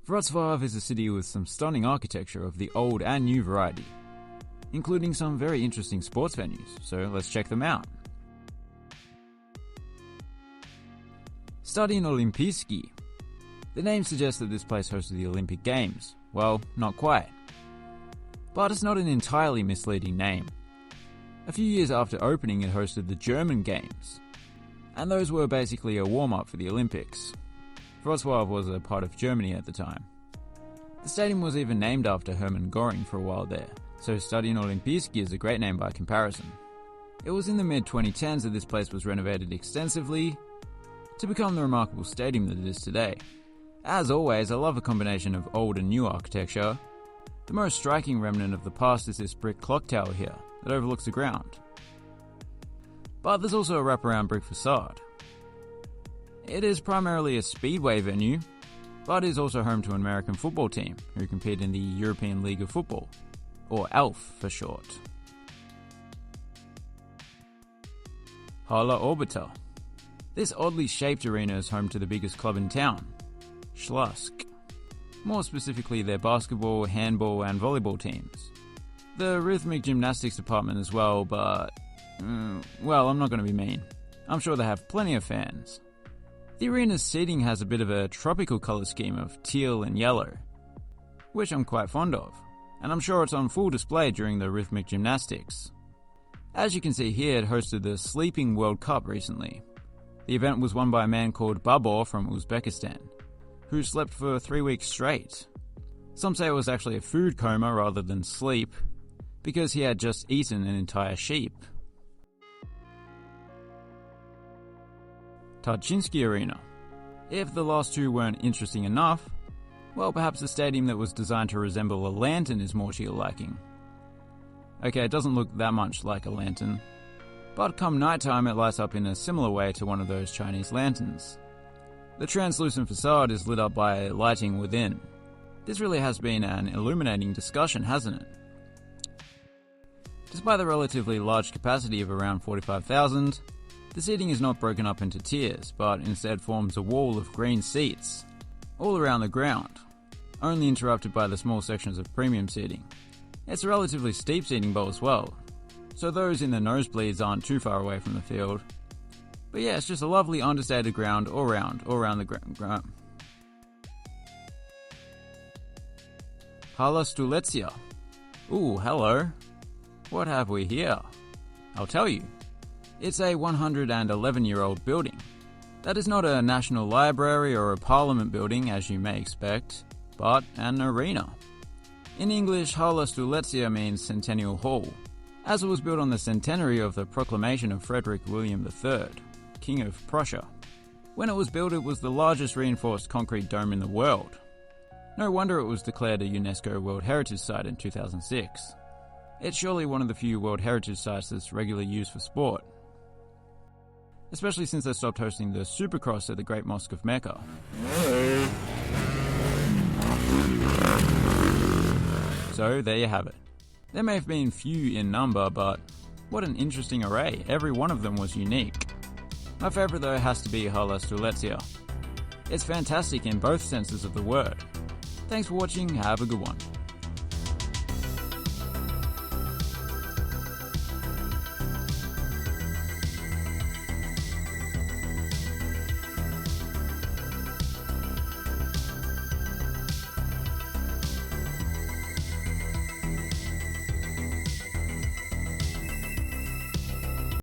Wrocław is a city with some stunning architecture of the old and new variety, including some very interesting sports venues, so let's check them out. Stadion Olimpijski. The name suggests that this place hosted the Olympic Games. Well, not quite. But it's not an entirely misleading name. A few years after opening, it hosted the German Games, and those were basically a warm-up for the Olympics. Wrocław was a part of Germany at the time. The stadium was even named after Hermann Göring for a while there, so Stadion Olimpijski is a great name by comparison. It was in the mid-2010s that this place was renovated extensively to become the remarkable stadium that it is today. As always, I love a combination of old and new architecture. The most striking remnant of the past is this brick clock tower here that overlooks the ground. But there's also a wraparound brick facade. It is primarily a speedway venue, but is also home to an American football team who compete in the European League of Football, or ELF for short. Hala Orbita. This oddly shaped arena is home to the biggest club in town, Śląsk. More specifically their basketball, handball and volleyball teams. The rhythmic gymnastics department as well, but well, I'm not going to be mean. I'm sure they have plenty of fans. The arena's seating has a bit of a tropical colour scheme of teal and yellow, which I'm quite fond of, and I'm sure it's on full display during the rhythmic gymnastics. As you can see here, it hosted the Sleeping World Cup recently. The event was won by a man called Babur from Uzbekistan, who slept for 3 weeks straight. Some say it was actually a food coma rather than sleep, because he had just eaten an entire sheep. Tarczyński Arena. If the last two weren't interesting enough, well, perhaps a stadium that was designed to resemble a lantern is more to your liking. Okay, it doesn't look that much like a lantern, but come nighttime it lights up in a similar way to one of those Chinese lanterns. The translucent facade is lit up by lighting within. This really has been an illuminating discussion, hasn't it? Despite the relatively large capacity of around 45,000, the seating is not broken up into tiers, but instead forms a wall of green seats all around the ground, only interrupted by the small sections of premium seating. It's a relatively steep seating bowl as well, so those in the nosebleeds aren't too far away from the field. But yeah, it's just a lovely understated ground all around the ground. Hala Stulecia. Ooh, hello. What have we here? I'll tell you. It's a 111-year-old building. That is not a national library or a parliament building, as you may expect, but an arena. In English, Hala Stulecia means Centennial Hall, as it was built on the centenary of the proclamation of Frederick William III, King of Prussia. When it was built, it was the largest reinforced concrete dome in the world. No wonder it was declared a UNESCO World Heritage Site in 2006. It's surely one of the few World Heritage Sites that's regularly used for sport, especially since they stopped hosting the Supercross at the Great Mosque of Mecca. So there you have it. There may have been few in number, but what an interesting array. Every one of them was unique. My favourite though has to be Hala Stulecia. It's fantastic in both senses of the word. Thanks for watching, have a good one.